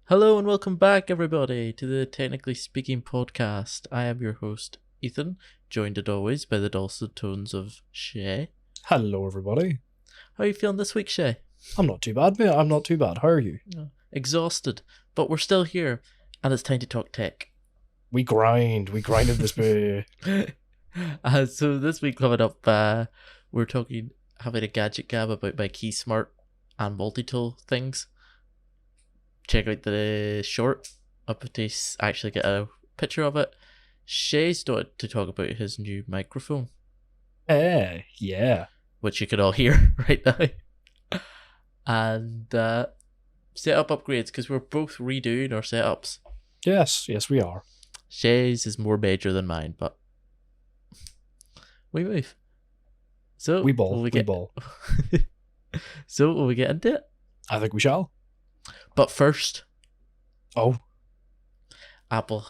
Hello and welcome back, everybody, to the Technically Speaking podcast. I am your host, Ethan, joined as always by the dulcet tones of Shay. Hello, everybody. How are you feeling this week, Shay? I'm not too bad, mate. I'm not too bad. How are you? Exhausted, but we're still here, and it's time to talk tech. We grinded this bit. So this week coming up, we're having a gadget gab about my Keysmart and multi-tool things. Check out the short up to actually get a picture of it. Shay's started to talk about his new microphone. Yeah. Which you can all hear right now. And setup upgrades, because we're both redoing our setups. Yes, we are. Shay's is more major than mine, but we move. So we ball. So will we get into it? I think we shall. But first, Apple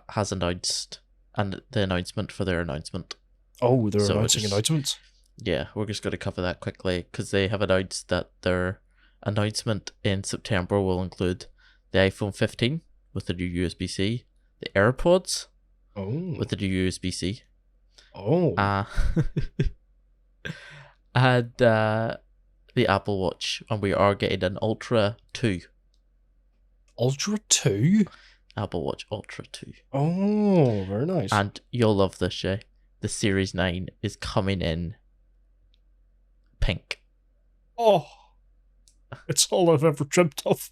has announced the announcement for their announcement. Oh, they're announcing announcements? Yeah, we're just going to cover that quickly because they have announced that their announcement in September will include the iPhone 15 with the new USB-C, the AirPods with the new USB-C. And the Apple Watch, and we are getting an Ultra 2. Ultra 2? Apple Watch Ultra 2. Oh, very nice. And you'll love this, Shay. The Series 9 is coming in pink. Oh, it's all I've ever dreamt of.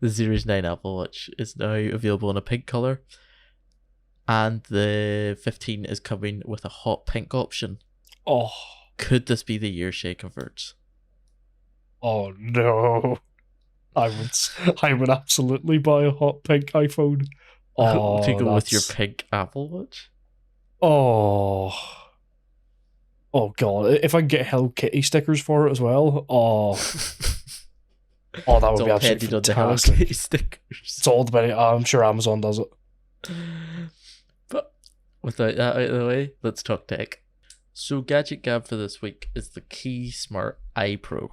The Series 9 Apple Watch is now available in a pink colour. And the 15 is coming with a hot pink option. Oh. Could this be the year Shay converts? Oh, no. I would absolutely buy a hot pink iPhone. Oh, to go with your pink Apple Watch? Oh God! If I can get Hello Kitty stickers for it as well, that would be absolutely fantastic. Hello Kitty stickers. It's all about. I'm sure Amazon does it. But without that out of the way, let's talk tech. So gadget gab for this week is the Keysmart iPro.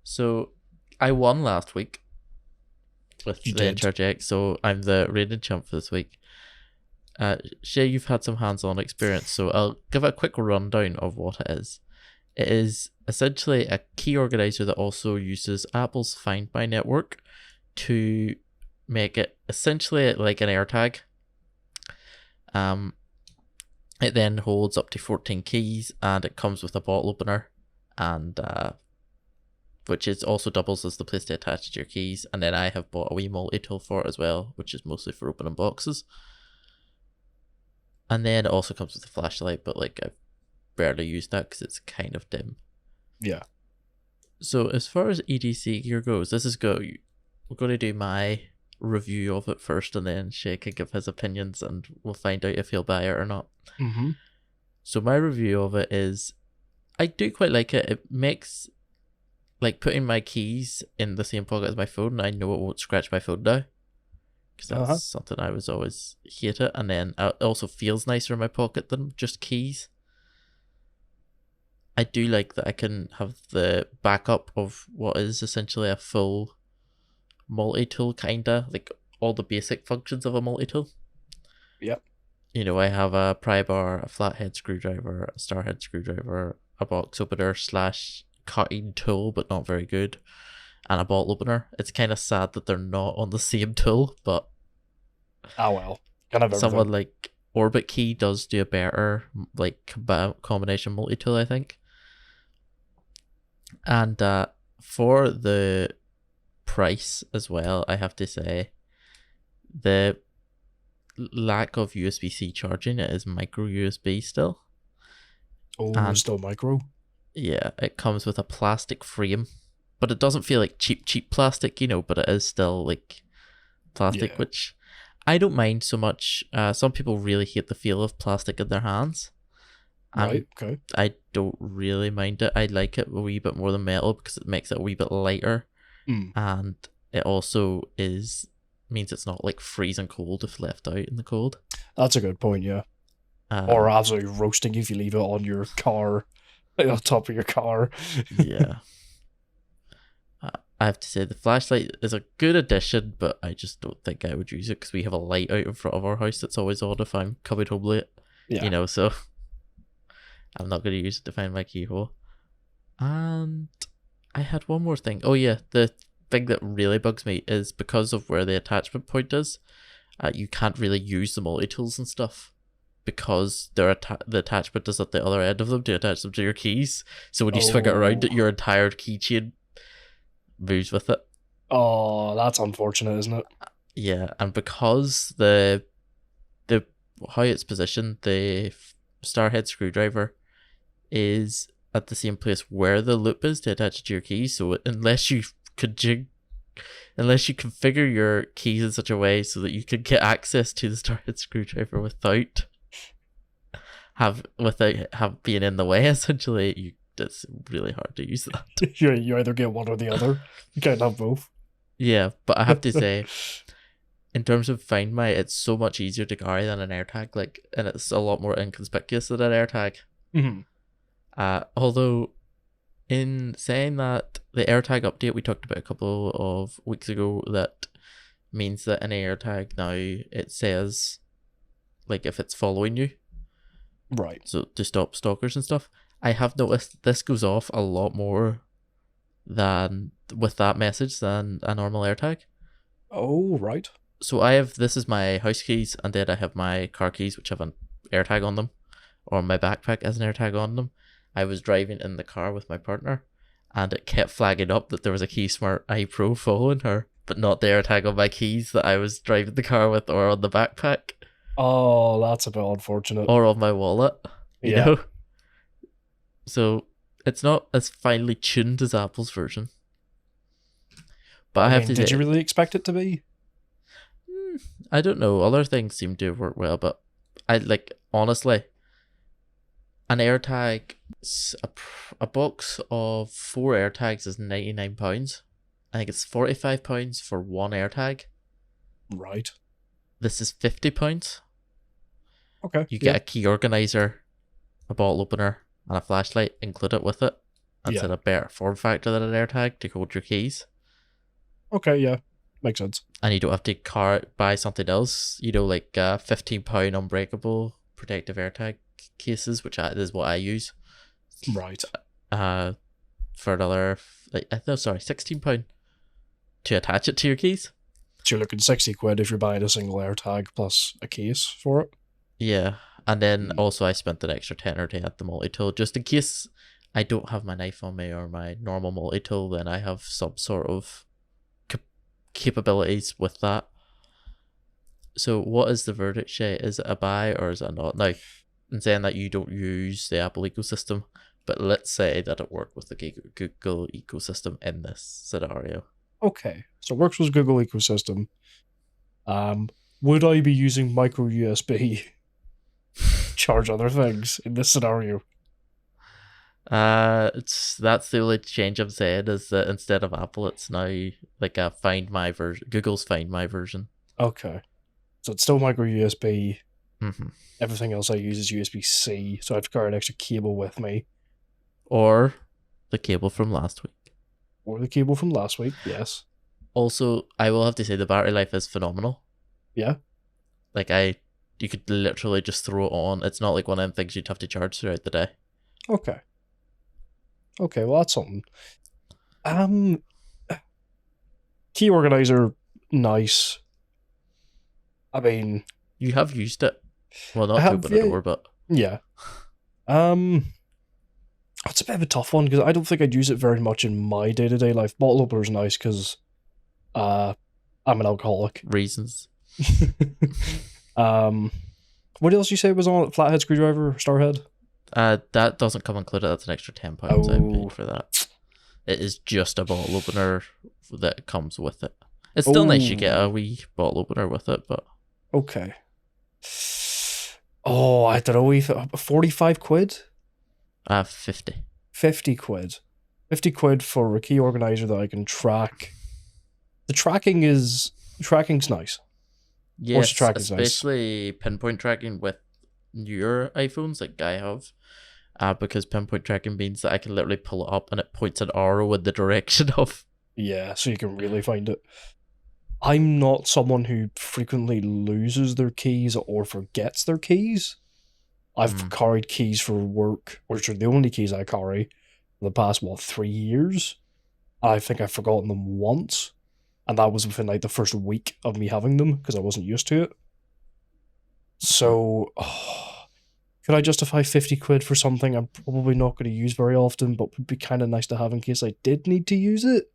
So I won last week with the Incharge X, so I'm the reigning champ for this week. Shay, you've had some hands-on experience, so I'll give a quick rundown of what it is. It is essentially a key organizer that also uses Apple's Find My network to make it essentially like an AirTag. It then holds up to 14 keys, and it comes with a bottle opener, and which is also doubles as the place to attach to your keys. And then I have bought a wee multi-tool for it as well, which is mostly for opening boxes. And then it also comes with a flashlight, but like I've barely used that because it's kind of dim. Yeah. So as far as EDC gear goes, we're going to do my review of it first, and then Shay can give his opinions, and we'll find out if he'll buy it or not. Mm-hmm. So my review of it is, I do quite like it. It makes, like, putting my keys in the same pocket as my phone, I know it won't scratch my phone now, because that's something I was always hate it. And then it also feels nicer in my pocket than just keys. I do like that I can have the backup of what is essentially a full multi-tool, kinda like all the basic functions of a multi-tool. Yep. You know, I have a pry bar, a flathead screwdriver, a starhead screwdriver, a box opener / cutting tool, but not very good, and a bottle opener. It's kind of sad that they're not on the same tool, but well, kind of someone like Orbit Key does do a better like combination multi-tool, I think. And for the price as well, I have to say the lack of USB-C charging, it is micro USB still. Still micro? Yeah, it comes with a plastic frame, but it doesn't feel like cheap plastic, you know, but it is still like plastic, which I don't mind so much. Some people really hate the feel of plastic in their hands. Right, okay. I don't really mind it. I like it a wee bit more than metal because it makes it a wee bit lighter. And it also means it's not like freezing cold if left out in the cold. That's a good point, yeah. Or absolutely roasting if you leave it on your car, on top of your car. Yeah. I have to say the flashlight is a good addition, but I just don't think I would use it because we have a light out in front of our house that's always on if I'm coming home late. Yeah. So I'm not going to use it to find my keyhole. And I had one more thing. Oh yeah, the thing that really bugs me is because of where the attachment point is, you can't really use the multi-tools and stuff because the attachment is at the other end of them to attach them to your keys. So when you swing it around, your entire keychain moves with it. Oh, that's unfortunate, isn't it? Yeah, and because the how it's positioned, the Starhead screwdriver is at the same place where the loop is to attach it to your keys. So unless you configure your keys in such a way so that you can get access to the Starhead screwdriver without being in the way, essentially, it's really hard to use that. You either get one or the other. You can't have both. Yeah, but I have to say, in terms of Find My, it's so much easier to carry than an AirTag, and it's a lot more inconspicuous than an AirTag. Mm-hmm. Although, in saying that, the AirTag update we talked about a couple of weeks ago, that means that in AirTag now it says, if it's following you. Right. So to stop stalkers and stuff. I have noticed this goes off a lot more than with that message than a normal AirTag. Oh, right. So this is my house keys, and then I have my car keys, which have an AirTag on them, or my backpack has an AirTag on them. I was driving in the car with my partner, and it kept flagging up that there was a Keysmart iPro following her, but not the AirTag on my keys that I was driving the car with, or on the backpack. Oh, that's a bit unfortunate. Or on my wallet, you know? So it's not as finely tuned as Apple's version. But I have to say, did you really expect it to be? I don't know. Other things seem to work well, but honestly, an AirTag, a box of 4 AirTags is £99. I think it's £45 for one AirTag. Right. This is £50. Okay. You get a key organizer, a bottle opener, and a flashlight included with it. And it's in a better form factor than an AirTag to hold your keys. Okay, yeah. Makes sense. And you don't have to buy something else, like £15 unbreakable protective AirTag cases, which is what I use. Right. For another, £16 to attach it to your keys. So you're looking £60 if you're buying a single AirTag plus a case for it. Yeah, and then also I spent an extra £10 to add the multi-tool, just in case I don't have my knife on me or my normal multi-tool, then I have some sort of capabilities with that. So what is the verdict, Shay? Is it a buy or is it not? Now, in saying that you don't use the Apple ecosystem, but let's say that it worked with the Google ecosystem in this scenario. Okay, so it works with Google ecosystem. Would I be using micro USB charge other things in this scenario? That's the only change I'm saying is that instead of Apple, it's now like a Find My version, Google's Find My version. Okay, so it's still micro USB. Mm-hmm. Everything else I use is USB-C, so I have to carry an extra cable with me. Or the cable from last week. Or the cable from last week, yes. Also, I will have to say the battery life is phenomenal. Yeah. You could literally just throw it on. It's not like one of them things you'd have to charge throughout the day. Okay. Okay, well that's something. Key organizer, nice. I mean, you have used it. Well, not to open a door, but yeah. It's a bit of a tough one because I don't think I'd use it very much in my day-to-day life. Bottle opener is nice because I'm an alcoholic. Reasons. What else you say was on it? Flathead screwdriver, Starhead? That doesn't come included. That's an extra £10 I'm paying for that. It is just a bottle opener that comes with it. It's still nice you get a wee bottle opener with it, but okay. Oh, I don't know. 45 quid? 50. 50 quid. 50 quid for a key organizer that I can track. The tracking's nice. Yes, especially pinpoint tracking with newer iPhones like I have. Because pinpoint tracking means that I can literally pull it up and it points an arrow in the direction of Yeah, so you can really find it. I'm not someone who frequently loses their keys or forgets their keys. I've carried keys for work, which are the only keys I carry for the past, 3 years. I think I've forgotten them once, and that was within like the first week of me having them because I wasn't used to it. So, could I justify 50 quid for something I'm probably not going to use very often, but would be kind of nice to have in case I did need to use it?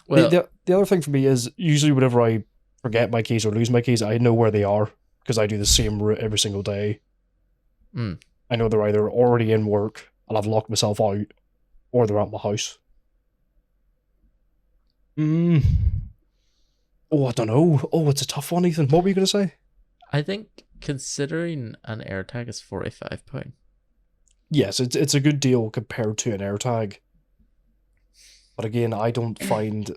Well, the other thing for me is usually whenever I forget my keys or lose my keys, I know where they are because I do the same route every single day. I know they're either already in work and I've locked myself out, or they're at my house. Oh, I don't know. Oh, it's a tough one, Ethan. What were you going to say? I think considering an AirTag is £45. Yes, it's a good deal compared to an AirTag. But again, I don't find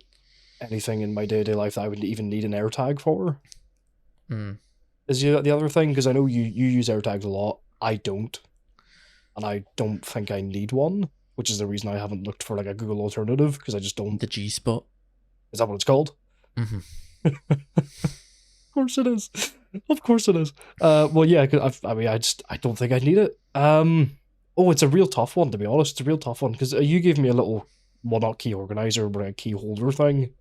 anything in my day-to-day life that I would even need an AirTag for. Is the other thing, because I know you use AirTags a lot, I don't. And I don't think I need one, which is the reason I haven't looked for like a Google alternative, because I just don't. The G-Spot. Is that what it's called? Of course it is. Of course it is. Well, yeah, I don't think I need it. Oh, it's a real tough one, to be honest. It's a real tough one, because you gave me a little, well, not key organizer, but a key holder thing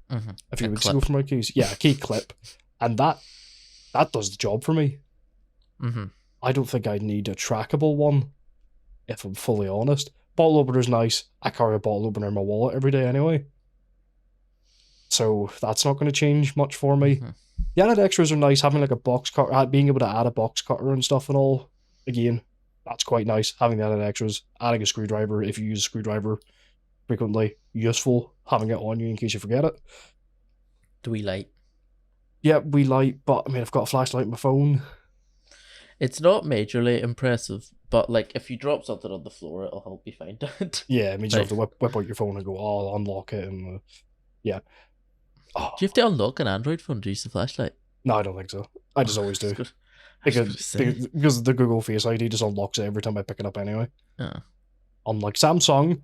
a few weeks ago for my keys. Yeah, a key clip. And that does the job for me. I don't think I need a trackable one, if I'm fully honest. Bottle opener's nice. I carry a bottle opener in my wallet every day anyway. So that's not going to change much for me. The added extras are nice, having like a box cutter, being able to add a box cutter and stuff and all. Again, that's quite nice, having the added extras. Adding a screwdriver, if you use a screwdriver frequently, useful, having it on you in case you forget it. Do we light? Yeah, we light, but I mean, I've got a flashlight on my phone. It's not majorly impressive, but like if you drop something on the floor, it'll help you find it. Yeah, it means you have to whip out your phone and go, I'll unlock it, and yeah. Do you have to unlock an Android phone to use the flashlight? No, I don't think so. I just always do. Because the Google Face ID just unlocks it every time I pick it up anyway. Unlike Samsung.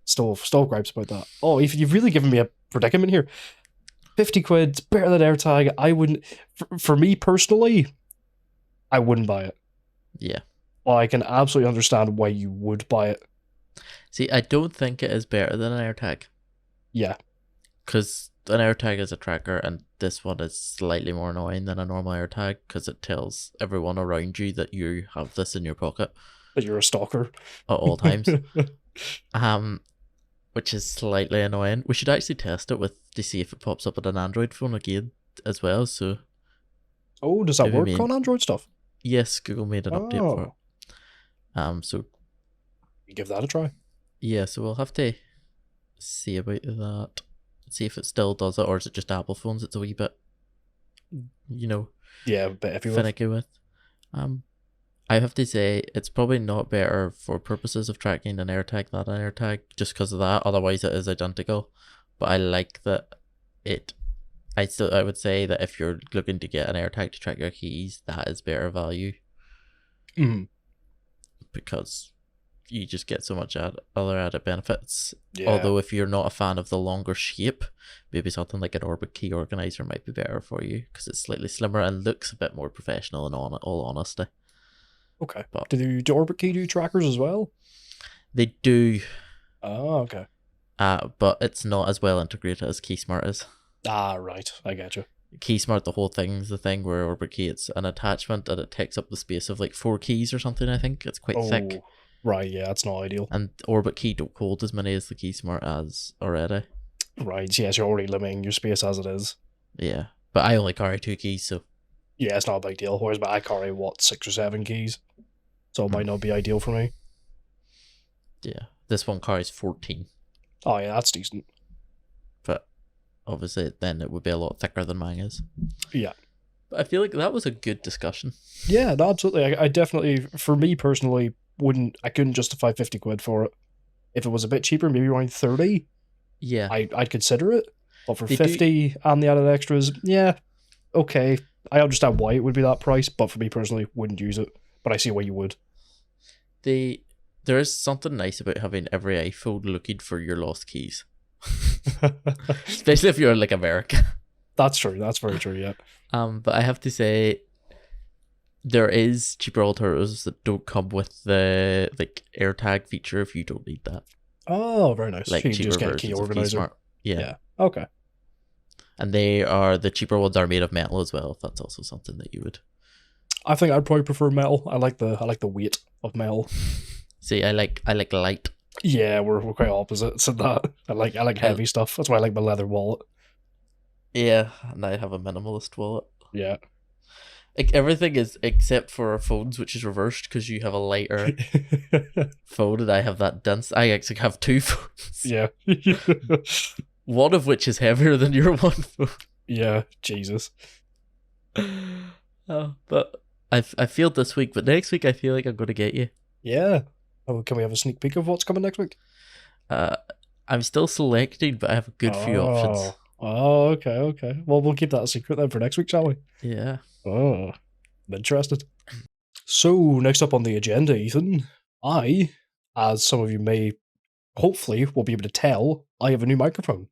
Still gripes about that. Oh, if you've really given me a predicament here. 50 quid, better than AirTag. I wouldn't, for me personally, I wouldn't buy it. Yeah. Well, I can absolutely understand why you would buy it. See, I don't think it is better than an AirTag. Yeah. Because an AirTag is a tracker, and this one is slightly more annoying than a normal AirTag because it tells everyone around you that you have this in your pocket. That you're a stalker. At all times. Which is slightly annoying. We should actually test it to see if it pops up on an Android phone again as well. So, oh, does that work on Android stuff? Yes, Google made an update for it. So you give that a try. Yeah, so we'll have to see about that. See if it still does it, or is it just Apple phones it's a wee bit, yeah, a bit finicky with. I have to say it's probably not better for purposes of tracking an AirTag than an AirTag just because of that. Otherwise, it is identical. But I like that I would say that if you're looking to get an AirTag to track your keys, that is better value. Because you just get so much other added benefits. Yeah. Although if you're not a fan of the longer shape, maybe something like an Orbit key organizer might be better for you because it's slightly slimmer and looks a bit more professional in all honesty. Okay. But do Orbit key do trackers as well? They do. Oh, okay. But it's not as well integrated as Keysmart is. Ah, right. I get you. Keysmart, the whole thing's the thing where Orbit key, it's an attachment and it takes up the space of like 4 keys or something, I think. It's quite thick. Right, yeah, that's not ideal. And Orbit key don't hold as many as the Keysmart as already. Right, yes, you're already limiting your space as it is. Yeah, but I only carry 2 keys, so... Yeah, it's not a big deal. Whereas I carry, 6 or 7 keys? So it might not be ideal for me. Yeah, this one carries 14. Oh yeah, that's decent. But obviously then it would be a lot thicker than mine is. Yeah. But I feel like that was a good discussion. Yeah, no, absolutely. I definitely, for me personally, I couldn't justify 50 quid for it. If it was a bit cheaper, maybe around 30, yeah, I'd consider it. But for 50 and the added extras, yeah, okay. I understand why it would be that price, but for me personally, wouldn't use it. But I see why you would. The There is something nice about having every iPhone looking for your lost keys. Especially if you're in like America. That's true. That's very true, yeah. But I have to say, there is cheaper alternatives that don't come with the like AirTag feature if you don't need that. Oh, very nice. Like you can cheaper just get a key versions of organizer. Keysmart. Yeah. Okay. And the cheaper ones are made of metal as well, if that's also something that you would. I think I'd probably prefer metal. I like the weight of metal. See, I like light. Yeah, we're quite opposites in that. I like heavy stuff. That's why I like my leather wallet. Yeah, and I have a minimalist wallet. Yeah. Like everything is except for our phones, which is reversed because you have a lighter phone and I have that dense. I actually have two phones. Yeah. One of which is heavier than your one phone. Yeah, Jesus. Oh, but I failed this week, but next week I feel like I'm going to get you. Yeah. Oh, can we have a sneak peek of what's coming next week? I'm still selecting, but I have a good few options. Oh, okay. Well, we'll keep that a secret then for next week, shall we? Yeah. Oh, I'm interested. So, next up on the agenda, Ethan, I, as some of you may, hopefully, will be able to tell, I have a new microphone.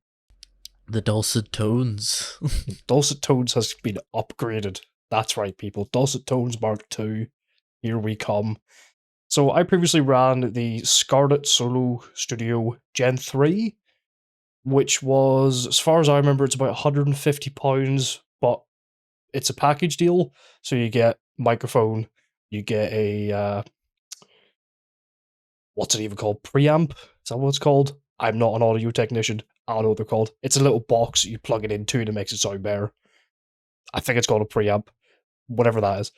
The dulcet tones. Dulcet Tones has been upgraded. That's right, people. Dulcet Tones Mark II. Here we come. So, I previously ran the Scarlett Solo Studio Gen 3, which was, as far as I remember, it's about £150, but it's a package deal. So you get microphone, you get a, what's it even called? Preamp? Is that what it's called? I'm not an audio technician. I don't know what they're called. It's a little box you plug it into and it makes it sound better. I think it's called a preamp. Whatever that is.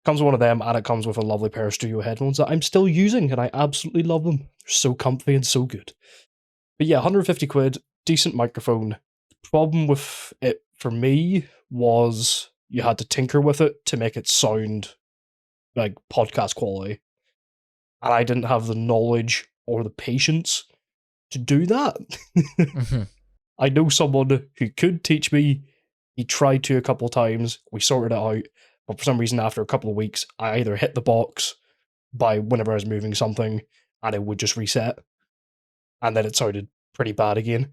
Comes with one of them, and it comes with a lovely pair of studio headphones that I'm still using, and I absolutely love them. They're so comfy and so good. But yeah, 150 quid, decent microphone. Problem with it for me was you had to tinker with it to make it sound like podcast quality. And I didn't have the knowledge or the patience to do that. Mm-hmm. I know someone who could teach me. He tried to a couple of times. We sorted it out. But for some reason, after a couple of weeks, I either hit the box by whenever I was moving something and it would just reset. And then it sounded pretty bad again.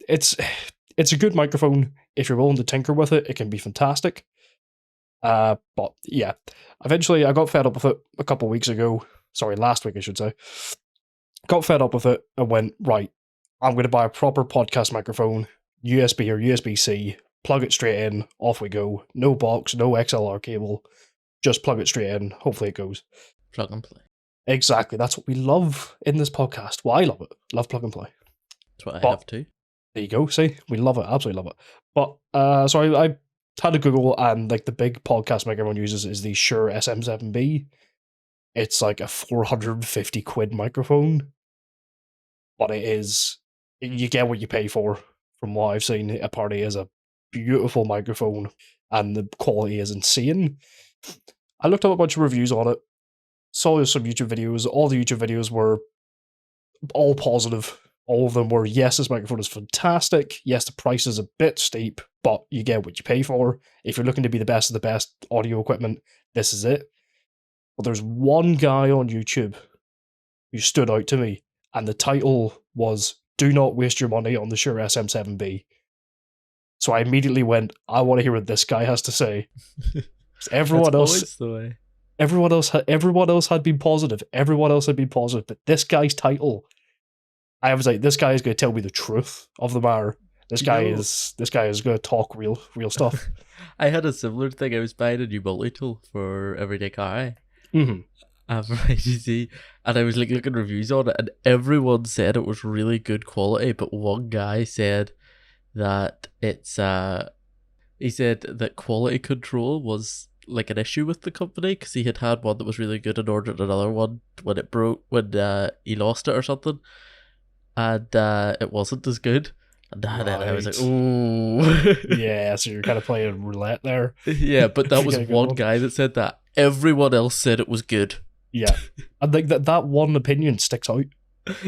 It's a good microphone. If you're willing to tinker with it, it can be fantastic. But yeah, eventually I got fed up with it a couple of weeks ago. Sorry, last week I should say. Got fed up with it and went, right, I'm going to buy a proper podcast microphone, USB or USB-C, plug it straight in, off we go. No box, no XLR cable, just plug it straight in, hopefully it goes. Plug and play. Exactly, that's what we love in this podcast. Well, I love it. Love plug and play. That's what I have too. There you go, see? We love it, absolutely love it. But, so I had a Google, and like the big podcast mic everyone uses is the Shure SM7B. It's like a 450 quid microphone. But it is, you get what you pay for, from what I've seen. Apparently, it is a beautiful microphone, and the quality is insane. I looked up a bunch of reviews on it, saw some YouTube videos. All the YouTube videos were all positive. All of them were, yes, this microphone is fantastic. Yes, the price is a bit steep, but you get what you pay for. If you're looking to be the best of the best audio equipment, this is it. But there's one guy on YouTube who stood out to me, and the title was, "Do not waste your money on the Shure SM7B." So I immediately went, I want to hear what this guy has to say. Everyone else had been positive. Everyone else had been positive, but this guy's title, I was like, this guy is going to tell me the truth of the matter. This guy is going to talk real stuff. I had a similar thing. I was buying a new multi-tool for everydaycarry. Mm-hmm. And I was like looking at reviews on it, and everyone said it was really good quality, but one guy said that it's he said that quality control was like an issue with the company because he had one that was really good and ordered another one when it broke, when he lost it or something, and it wasn't as good. And then I was like, ooh. Yeah, so you're kind of playing roulette there. Yeah, but that was one guy that said that. Everyone else said it was good. Yeah. I think that one opinion sticks out.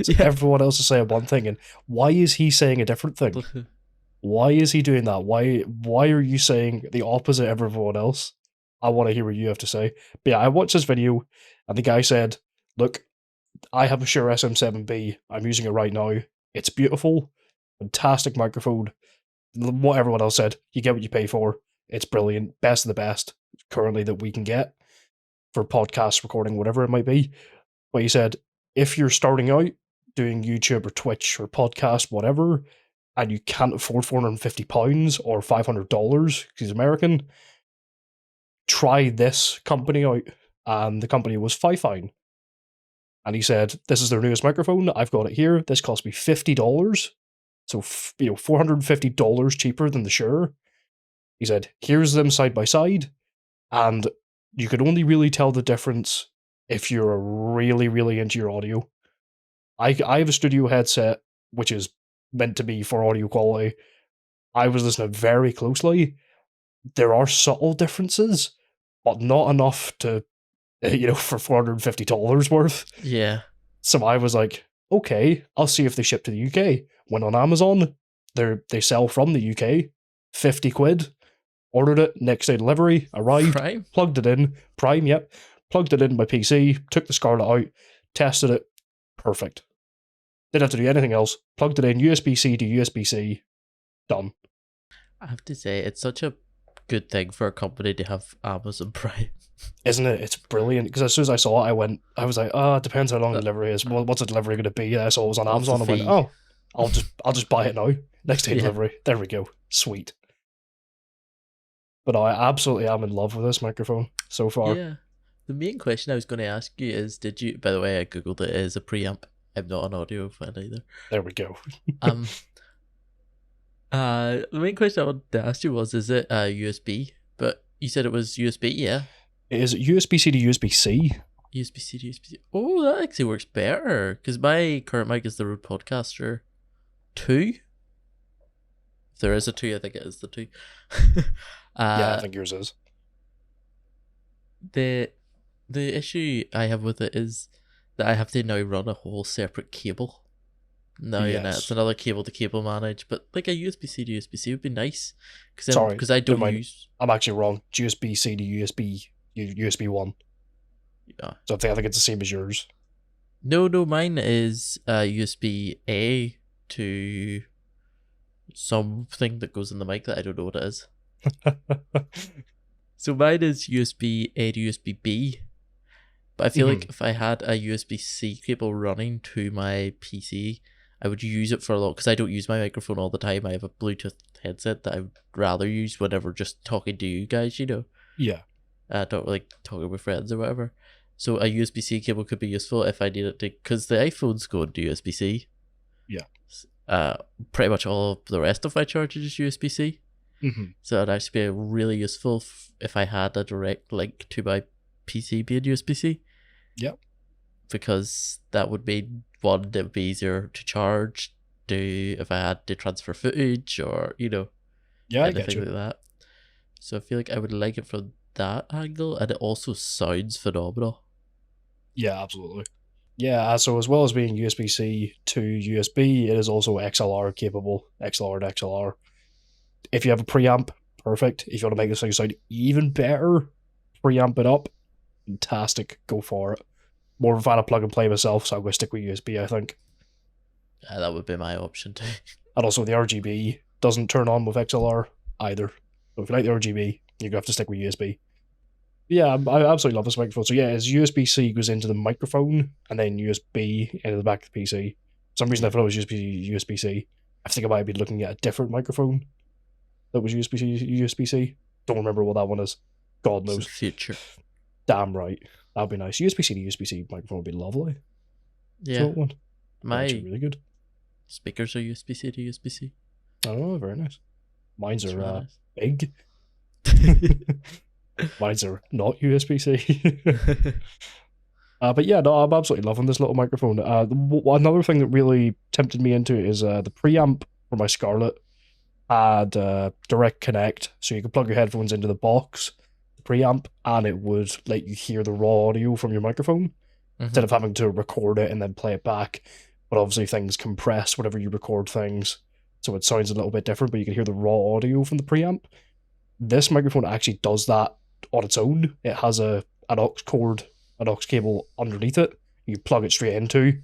So yeah. Everyone else is saying one thing, and why is he saying a different thing? Why is he doing that? Why are you saying the opposite of everyone else? I want to hear what you have to say. But yeah, I watched this video, and the guy said, look, I have a Shure SM7B. I'm using it right now. It's beautiful, fantastic microphone. What everyone else said, you get what you pay for. It's brilliant, best of the best currently that we can get for podcast recording, whatever it might be. But he said, if you're starting out doing YouTube or Twitch or podcast, whatever, and you can't afford £450 or $500 because he's American, try this company out. And the company was Fifine. And he said, this is their newest microphone. I've got it here. This cost me $50. So, $450 cheaper than the Shure. He said, here's them side by side. And you could only really tell the difference if you're really, really into your audio. I have a studio headset, which is meant to be for audio quality. I was listening very closely. There are subtle differences, but not enough to, for $450 worth. Yeah. So I was like, okay, I'll see if they ship to the UK. Went on Amazon. They sell from the UK. 50 quid. Ordered it, next day delivery, arrived, Prime? Plugged it in. Prime, yep. Plugged it in my PC, took the Scarlett out, tested it. Perfect. Didn't have to do anything else. Plugged it in, USB-C to USB-C. Done. I have to say, it's such a good thing for a company to have Amazon Prime. Isn't it? It's brilliant. Because as soon as I saw it, I was like, it depends how long the delivery is. Well, what's the delivery going to be? I saw it was on Amazon. I went, I'll just buy it now. Next day delivery. There we go. Sweet. But I absolutely am in love with this microphone so far. Yeah. The main question I was going to ask you is, did you, by the way, I googled it, is a preamp. I'm not an audio fan either. There we go. The main question I wanted to ask you was, is it USB? But you said it was USB, yeah? It is USB-C to USB-C. USB-C to USB-C. Oh, that actually works better. Because my current mic is the Rode Podcaster 2. If there is a 2, I think it is the 2. Yeah, I think yours is. The issue I have with it is that I have to now run a whole separate cable. No, Yes. it's another cable to cable manage, but like a USB-C to USB-C would be nice. Because I don't use... I'm actually wrong. USB-C to USB 1. Yeah. So I think it's the same as yours. No, mine is USB-A to something that goes in the mic that I don't know what it is. So mine is USB-A to USB-B. But I feel like if I had a USB-C cable running to my PC, I would use it for a lot, because I don't use my microphone all the time. I have a Bluetooth headset that I would rather use whenever just talking to you guys, Yeah. Talking with friends or whatever. So a USB-C cable could be useful if I needed to, because the iPhones go into USB-C. Yeah. Pretty much all of the rest of my charger is USB-C. So it'd actually be really useful if I had a direct link to my PC being USB-C. Yep. Because that would be one that would be easier to charge, if I had to transfer footage or, Yeah, I get anything you. like that. So I feel like I would like it from that angle, and it also sounds phenomenal. Yeah, absolutely. Yeah, so as well as being USB-C to USB, it is also XLR capable, XLR to XLR. If you have a preamp, perfect. If you want to make this thing sound even better, preamp it up, fantastic, go for it. More of a fan of plug and play myself, so I'm going to stick with USB, I think. That would be my option too. And also the RGB doesn't turn on with XLR either. So if you like the RGB, you're going to have to stick with USB. Yeah, I absolutely love this microphone. So yeah, it's USB-C goes into the microphone, and then USB into the back of the PC. For some reason I thought it was USB-C. I think I might be looking at a different microphone that was USB-C. Don't remember what that one is. God knows. It's the future. Damn right. That'd be nice. USB-C to USB-C microphone would be lovely. Yeah. Short one. My Actually really good. speakers are USB-C to USB-C. Oh, very nice. Mine's It's are really big. nice. Mine's are not USB-C. But yeah, no, I'm absolutely loving this little microphone. Another thing that really tempted me into it is the preamp for my Scarlett had direct connect, so you could plug your headphones into the box, the preamp, and it would let you hear the raw audio from your microphone instead of having to record it and then play it back. But obviously things compress whenever you record things, so it sounds a little bit different, but you can hear the raw audio from the preamp. This microphone actually does that on its own. It has an aux cable underneath it. you plug it straight into,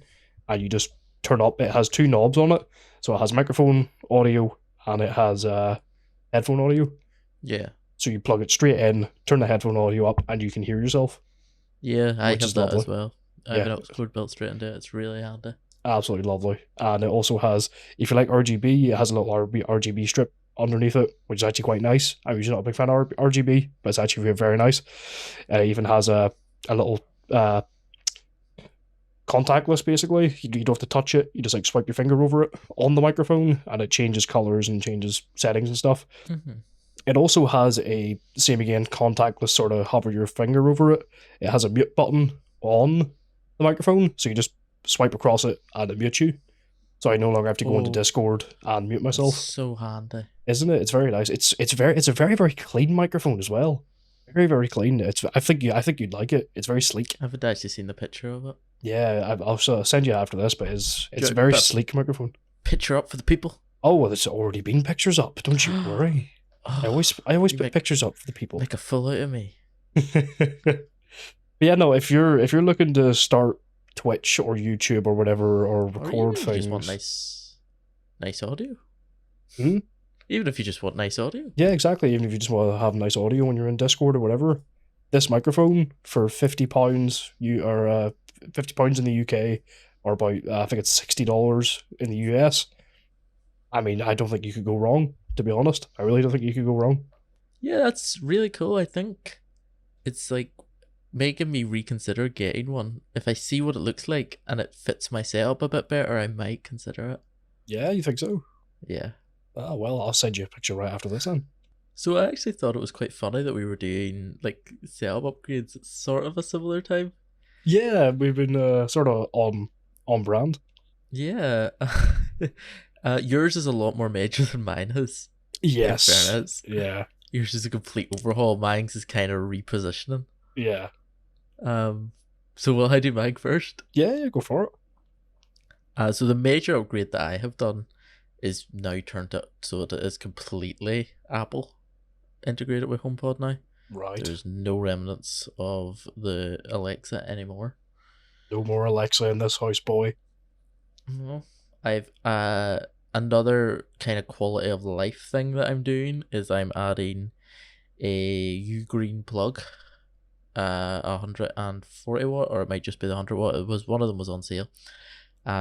and you just turn up. It has 2 knobs on it, so it has microphone audio and it has headphone audio. Yeah. So you plug it straight in, turn the headphone audio up, and you can hear yourself. Yeah, I have that lovely. as well. I have Yeah. an aux cord built straight into it. It's really handy. Absolutely lovely. And it also has, if you like RGB, it has a little RGB strip underneath it, which is actually quite nice. I'm usually not a big fan of RGB, but it's actually very, very nice. And it even has a little contactless, basically. You don't have to touch it. You just like swipe your finger over it on the microphone, and it changes colors and changes settings and stuff. Mm-hmm. It also has a, same again, contactless sort of hover your finger over it. It has a mute button on the microphone, so you just swipe across it and it mutes you. So I no longer have to go into Discord and mute myself. That's so handy. Isn't it? It's very nice. It's a very, very clean microphone as well. Very, very clean. I think you'd like it. It's very sleek. I haven't actually seen the picture of it. Yeah, I'll send you after this, but it's a very sleek microphone. Picture up for the people. Oh, well, there's already been pictures up. Don't you worry. I always put pictures up for the people. Make a fool out of me. But yeah, no. If you're looking to start Twitch or YouTube or whatever, or record things, you just want nice audio. Hmm? Even if you just want nice audio. Yeah, exactly. Even if you just want to have nice audio when you're in Discord or whatever, this microphone for £50, £50 in the UK, or about I think it's $60 in the US. I mean, I don't think you could go wrong. To be honest, I really don't think you could go wrong. Yeah, that's really cool. I think it's like making me reconsider getting one. If I see what it looks like and it fits my setup a bit better, I might consider it. Yeah, you think so? Yeah. Ah, well, I'll send you a picture right after this then. So I actually thought it was quite funny that we were doing like setup upgrades at sort of a similar time. Yeah, we've been sort of on brand. Yeah. Yours is a lot more major than mine is. Yes. In fairness. Yeah. Yours is a complete overhaul. Mine's is kind of repositioning. Yeah. So will I do mine first? Yeah, go for it. So the major upgrade that I have done is now turned it so that it is completely Apple integrated with HomePod now. Right. There's no remnants of the Alexa anymore. No more Alexa in this house, boy. No. I've another kind of quality of life thing that I'm doing is I'm adding a Ugreen plug, 140 watt, or it might just be the 100 watt. It was one of them was on sale,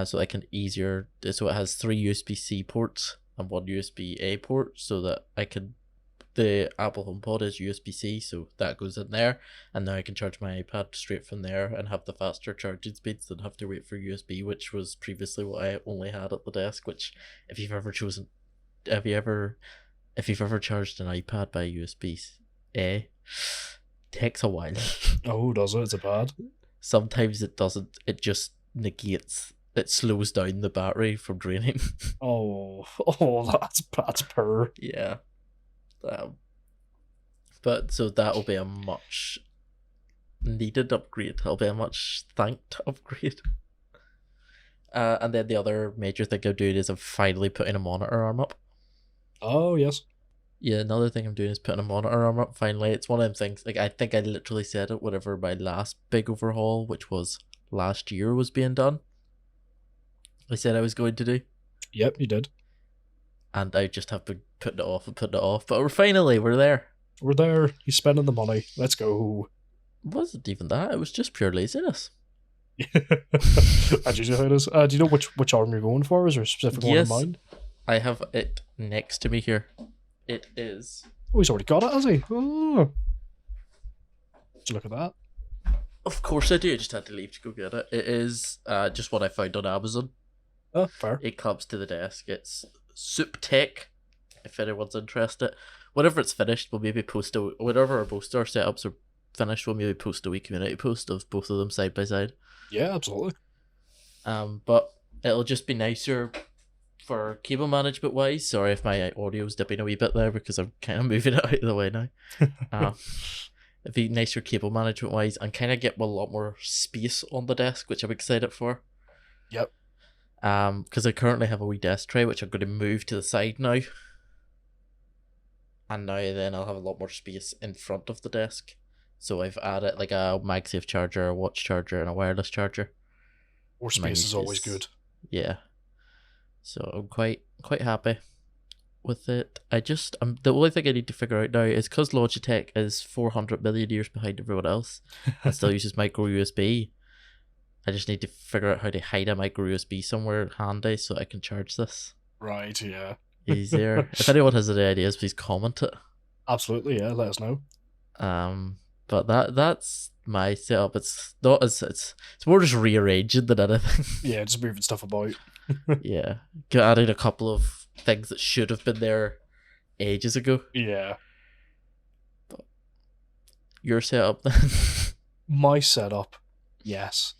so I can easier. So it has 3 USB-C ports and 1 USB-A port, so that I can. The Apple HomePod is USB-C, so that goes in there, and now I can charge my iPad straight from there and have the faster charging speeds than have to wait for USB, which was previously what I only had at the desk. Which, if you've ever charged an iPad by USB-A, takes a while. Oh, does it? Is it bad? Sometimes it doesn't. It just negates. It slows down the battery from draining. Oh, that's poor. Yeah. But so that'll be a much needed upgrade. It'll be a much thanked upgrade. And then the other major thing I'm doing is I'm finally putting a monitor arm up. Oh, yes. Yeah, another thing I'm doing is putting a monitor arm up. Finally, it's one of them things. Like, I think I literally said it whenever my last big overhaul, which was last year, was being done. I said I was going to do. Yep, you did. And I just have been putting it off and putting it off. But we're there. We're there. You're spending the money. Let's go. It wasn't even that. It was just pure laziness. As usual, how it is. Do you know which arm you're going for? Is there a specific one in mind? I have it next to me here. It is. Oh, he's already got it, has he? Oh. Did you look at that? Of course I do. I just had to leave to go get it. It is just what I found on Amazon. Oh, fair. It comes to the desk. It's Soup Tech, if anyone's interested. Whenever it's finished, we'll maybe post whenever both our setups are finished, we'll maybe post a wee community post of both of them side by side. Yeah, absolutely. But it'll just be nicer for cable management wise. Sorry if my audio's dipping a wee bit there because I'm kind of moving it out of the way now. It'd be nicer cable management wise and kind of get a lot more space on the desk, which I'm excited for. Yep. Because I currently have a wee desk tray which I'm going to move to the side now. And now then I'll have a lot more space in front of the desk. So I've added like a MagSafe charger, a watch charger, and a wireless charger. More Mine space is usually always good. Yeah. So I'm quite happy with it. The only thing I need to figure out now is because Logitech is 400 million years behind everyone else and still uses micro USB. I just need to figure out how to hide a micro USB somewhere handy so I can charge this Right, yeah. easier. If anyone has any ideas, please comment it. Absolutely, yeah, let us know. But that's my setup. It's not as it's more just rearranging than anything. Yeah, just moving stuff about. Yeah, adding a couple of things that should have been there ages ago. Yeah. But your setup then? My setup, yes.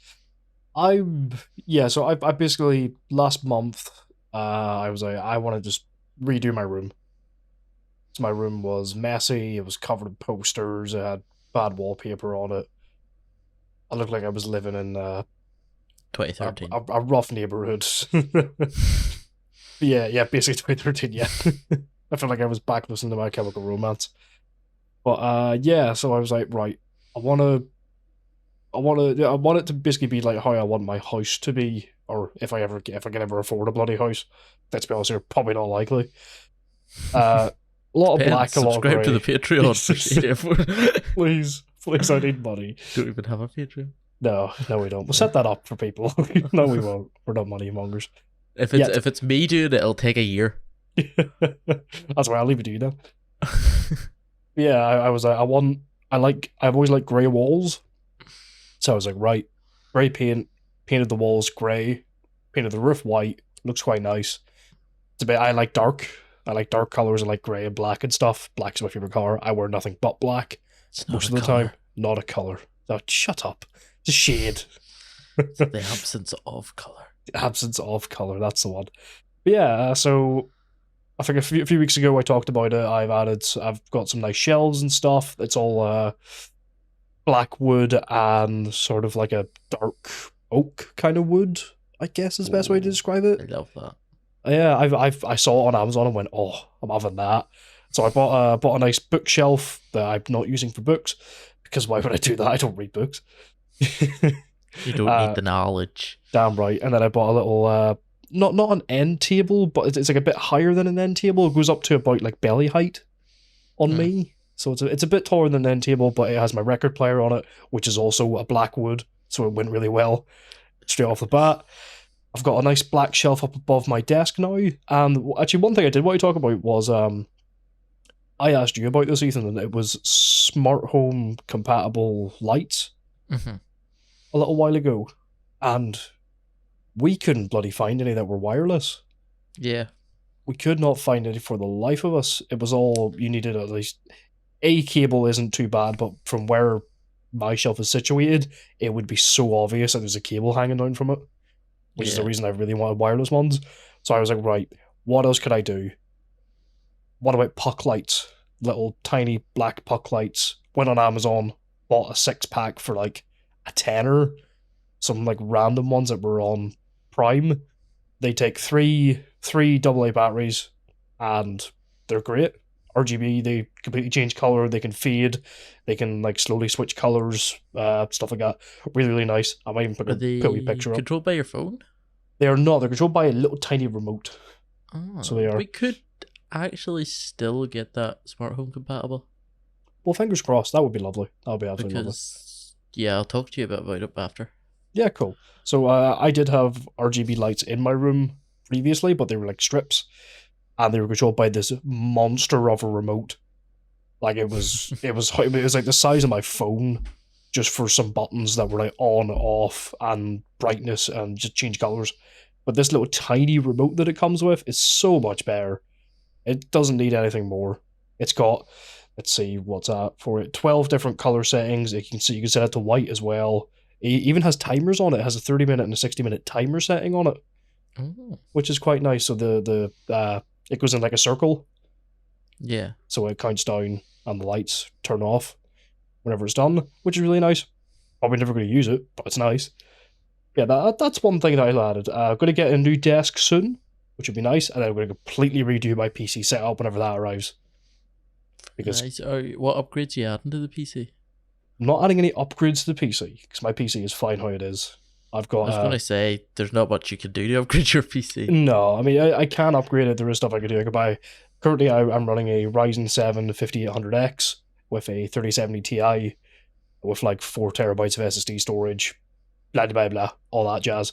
So I basically last month I was like, I want to just redo my room. So my room was messy, it was covered in posters, it had bad wallpaper on it. I looked like I was living in 2013. a rough neighborhood. Yeah, basically 2013, yeah. I felt like I was back listening to My Chemical Romance. But yeah, so I was like, right, I want it to basically be like how I want my house to be, or if I can ever afford a bloody house. Let's be honest here, probably not likely. A lot of black, a lot of grey. Subscribe to the Patreon for shit. Please, I need money. Don't even have a Patreon. No, we don't. We'll set that up for people. No, we won't. We're not money mongers. If it's me doing it, it'll take a year. That's why I'll leave it to you then. Yeah, I was like, I've always liked grey walls. So I was like, right, grey paint, painted the walls grey, painted the roof white, looks quite nice. I like dark colours, I like grey and black and stuff. Black's my favourite colour. I wear nothing but black most of the time. Not a colour. Oh, shut up. It's a shade. It's the absence of colour. The absence of colour, that's the one. But yeah, so I think a few weeks ago I talked about it. I've got some nice shelves and stuff. It's all black wood and sort of like a dark oak kind of wood, I guess is the best way to describe it. I love that. Yeah, I saw it on Amazon and went, oh, I'm having that. So I bought a nice bookshelf that I'm not using for books, because why would I do that? I don't read books. You don't need the knowledge. Damn right. And then I bought a little not an end table, but it's like a bit higher than an end table. It goes up to about like belly height on me. So it's a bit taller than an end table, but it has my record player on it, which is also a black wood, so it went really well straight off the bat. I've got a nice black shelf up above my desk now, and actually one thing I did want to talk about was I asked you about this, Ethan, and it was smart home compatible lights a little while ago, and we couldn't bloody find any that were wireless. Yeah. We could not find any for the life of us. It was all, you needed at least a cable isn't too bad, but from where my shelf is situated, it would be so obvious that there's a cable hanging down from it, which is the reason I really wanted wireless ones. So I was like, right, what else could I do? What about puck lights? Little tiny black puck lights. Went on Amazon, bought a 6-pack for like a tenner. Some like random ones that were on Prime. They take three AA batteries, and they're great. RGB, they completely change color, they can fade, they can like slowly switch colors, stuff like that. Really, really nice. I might even put a picture up. Controlled by your phone? They are not. They're controlled by a little tiny remote. Oh, so they are. We could actually still get that smart home compatible. Well, fingers crossed. That would be lovely. That would be absolutely lovely. Yeah, I'll talk to you about it after. Yeah, cool. So I did have RGB lights in my room previously, but they were like strips, and they were controlled by this monster of a remote. Like it was like the size of my phone, just for some buttons that were like on, off, and brightness, and just change colors. But this little tiny remote that it comes with is so much better. It doesn't need anything more. It's got, let's see, what's that for it? 12 different color settings. You can set it to white as well. It even has timers on it. It has a 30-minute and a 60-minute timer setting on it, which is quite nice. So it goes in like a circle. Yeah. So it counts down and the lights turn off whenever it's done, which is really nice. Probably never going to use it, but it's nice. Yeah, that's one thing that I added. I'm going to get a new desk soon, which would be nice, and then I'm going to completely redo my PC setup whenever that arrives. Because nice. What upgrades are you adding to the PC? I'm not adding any upgrades to the PC, because my PC is fine how it is. I've I was got going to say, there's not much you can do to upgrade your PC. no. I mean, I can upgrade it. There is stuff I could do. I could buy. Currently, I'm running a Ryzen 7 5800X with a 3070 Ti with like 4 terabytes of SSD storage. Blah blah blah, all that jazz.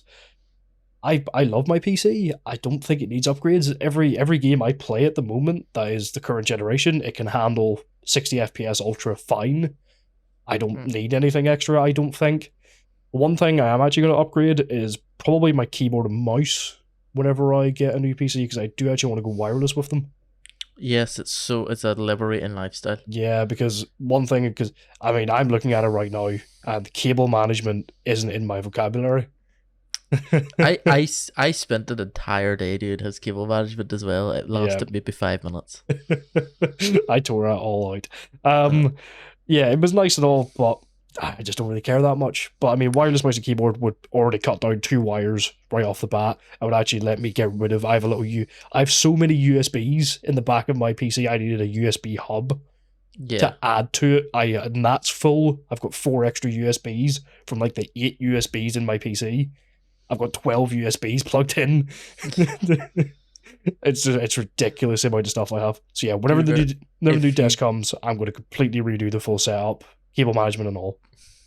I love my PC. I don't think it needs upgrades. Every game I play at the moment that is the current generation, it can handle 60 FPS ultra fine. I don't need anything extra, I don't think. One thing I am actually going to upgrade is probably my keyboard and mouse whenever I get a new PC, because I do actually want to go wireless with them. Yes, it's a liberating lifestyle. Yeah, because I mean, I'm looking at it right now, and cable management isn't in my vocabulary. I spent an entire day doing his cable management as well. It lasted maybe 5 minutes. I tore it all out. Yeah, it was nice and all, but I just don't really care that much. But I mean, wireless mouse and keyboard would already cut down 2 wires right off the bat. It would actually let me get rid of. I have so many USBs in the back of my PC. I needed a USB hub to add to it. And that's full. I've got 4 extra USBs from like the 8 USBs in my PC. I've got 12 USBs plugged in. It's ridiculous the amount of stuff I have. So yeah, whenever the new desk comes, I'm going to completely redo the full setup, cable management and all.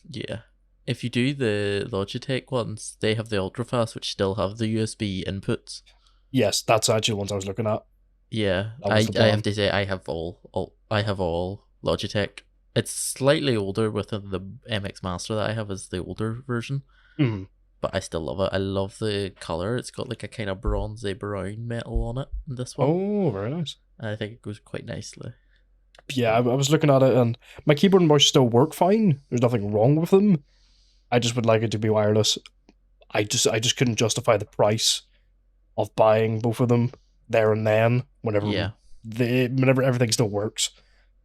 Yeah. If you do the Logitech ones, they have the ultrafast, which still have the USB inputs. Yes, that's actually the ones I was looking at. Yeah, I have to say I have all Logitech. It's slightly older within the MX Master that I have is the older version. Mm. But I still love it. I love the colour. It's got like a kind of bronzy brown metal on it in this one. Oh, very nice. And I think it goes quite nicely. Yeah, I was looking at it and my keyboard and mouse still work fine. There's nothing wrong with them. I just would like it to be wireless. I just couldn't justify the price of buying both of them there and then whenever everything still works.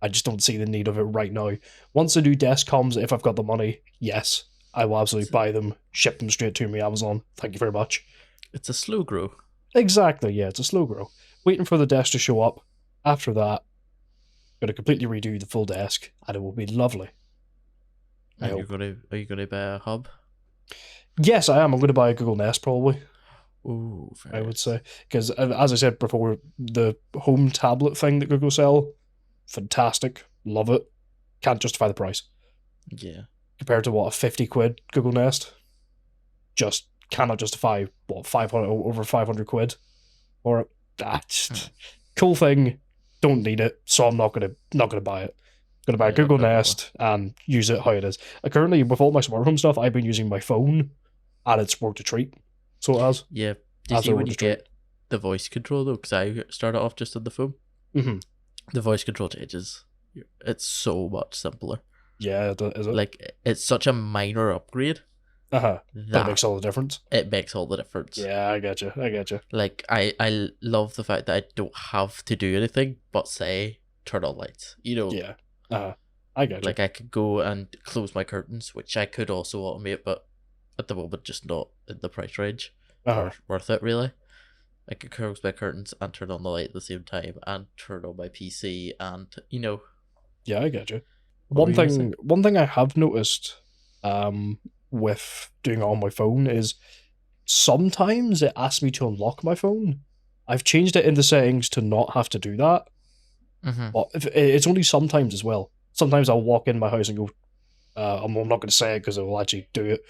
I just don't see the need of it right now. Once the new desk comes, if I've got the money, yes, I will absolutely buy them, ship them straight to me, Amazon. Thank you very much. It's a slow grow. Exactly, yeah, it's a slow grow. Waiting for the desk to show up. After that, going to completely redo the full desk, and it will be lovely. Are you going to buy a hub? Yes, I am. I'm going to buy a Google Nest, probably. Ooh, I would say. Because, as I said before, the home tablet thing that Google sell, fantastic. Love it. Can't justify the price. Yeah. Compared to, what, a 50 quid Google Nest? Just cannot justify, what, 500, over 500 quid for it. That's cool thing. Don't need it, so I'm not gonna buy it. Gonna buy a Google Nest and use it how it is. Currently, with all my smart home stuff, I've been using my phone, and it's worked a treat. So it has. Yeah. Do you see when you get the voice control though? Because I started off just on the phone. Mm-hmm. The voice control changes. It's so much simpler. Yeah, is it? Like, it's such a minor upgrade. That makes all the difference. It makes all the difference. Yeah, I get you. Like, I love the fact that I don't have to do anything but say, turn on lights. You know? Yeah. I get you. Like, I could go and close my curtains, which I could also automate, but at the moment, just not in the price range. Or worth it, really. I could close my curtains and turn on the light at the same time and turn on my PC and, you know. Yeah, I get you. One thing I have noticed with doing it on my phone is sometimes it asks me to unlock my phone. I've changed it in the settings to not have to do that. Mm-hmm. But it's only sometimes as well. Sometimes I'll walk in my house and go, I'm not going to say it because it will actually do it,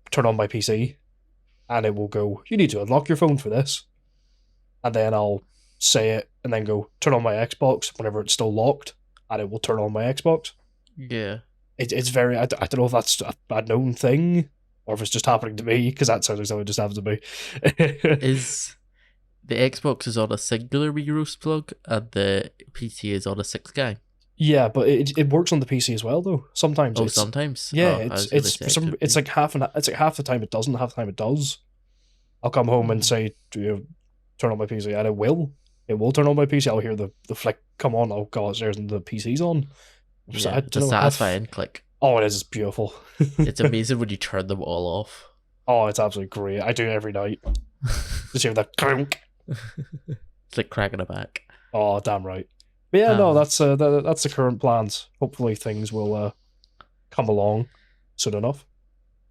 turn on my PC and it will go, you need to unlock your phone for this. And then I'll say it and then go, turn on my Xbox whenever it's still locked. And it will turn on my Xbox. Yeah. It's very, I don't know if that's a known thing or if it's just happening to me, because that sounds like something just happens to me. Is the Xbox is on a singular Reroast plug and the PC is on a 6-guy? Yeah, but it works on the PC as well though. Sometimes. Sometimes. Yeah, it's like half the time it doesn't, half the time it does. I'll come home and say, "Do you turn on my PC?" And it will. It will turn on my PC. I'll hear the flick come on. I'll go upstairs and the PC's on. Yeah, it's a satisfying click. Oh, it is. It's beautiful. It's amazing when you turn them all off. Oh, it's absolutely great. I do it every night. Just hear that clunk. It's like cracking a back. Oh, damn right. But yeah, no, that's the current plans. Hopefully things will come along soon enough.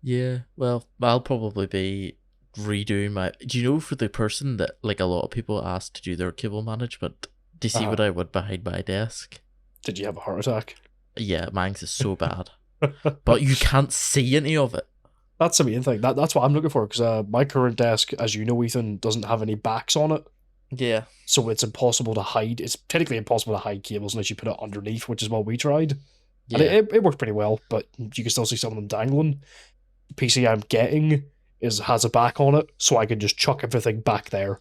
Yeah, well, I'll probably be redoing my. Do you know, for the person that like a lot of people ask to do their cable management, do you see what I would behind my desk? Did you have a heart attack? Yeah, mine's is so bad, but you can't see any of it. That's the main thing. That's what I'm looking for, because my current desk, as you know, Ethan, doesn't have any backs on it. Yeah, So it's impossible to hide. It's technically impossible to hide cables unless you put it underneath, which is what we tried. yeah, And it worked pretty well, but you can still see some of them dangling. The PC I'm getting has a back on it, so I can just chuck everything back there.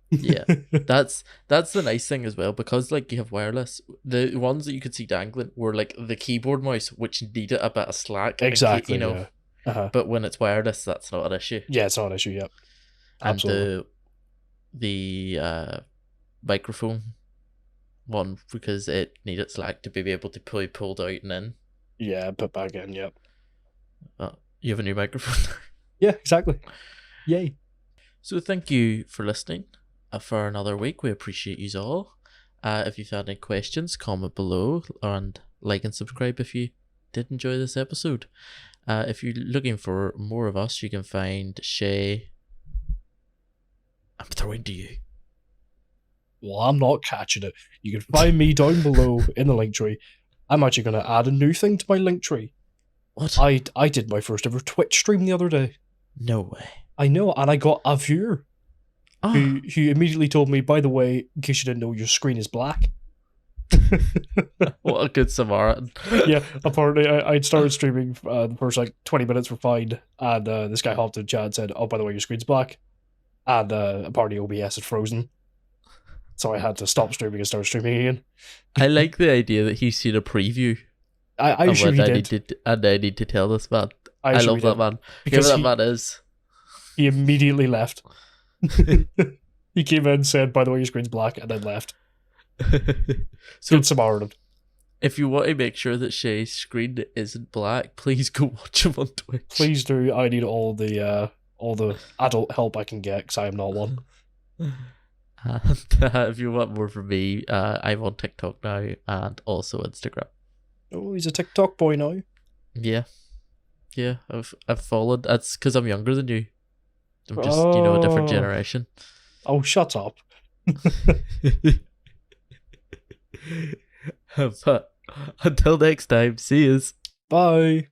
yeah. That's the nice thing as well, because like you have wireless. The ones that you could see dangling were like the keyboard mouse, which needed a bit of slack. Exactly, you know. yeah. But when it's wireless, that's not an issue. Yeah, it's not an issue yet. Absolutely. And the microphone one, because it needed slack to be able to be pulled out and in. Yeah, put back in, yep. You have a new microphone. Yeah, exactly. Yay. So thank you for listening for another week. We appreciate you all. If you've had any questions, comment below and like and subscribe if you did enjoy this episode. If you're looking for more of us, you can find Shay. I'm throwing to you. Well, I'm not catching it. You can find me down below in the link tree. I'm actually going to add a new thing to my link tree. What? I did my first ever Twitch stream the other day. No way. I know, and I got a viewer who immediately told me, by the way, in case you didn't know, your screen is black. What a good Samaritan. Yeah, apparently I'd started streaming, the first like 20 minutes were fine, and this guy hopped in chat and said, oh, by the way, your screen's black. And apparently OBS had frozen. So I had to stop streaming and start streaming again. I like the idea that he's seen a preview. I'm sure he did. And I need to tell this man. I sure love that man. Because Whoever that man is. He immediately left. He came in, said, by the way, your screen's black, and then left. So good Samaritan. If you want to make sure that Shay's screen isn't black, please go watch him on Twitch. Please do. I need all the adult help I can get, because I am not one. And if you want more from me, I'm on TikTok now and also Instagram. Oh, he's a TikTok boy now. Yeah, I've followed. That's because I'm younger than you. I'm just a different generation. Oh, shut up. But until next time, see yous. Bye.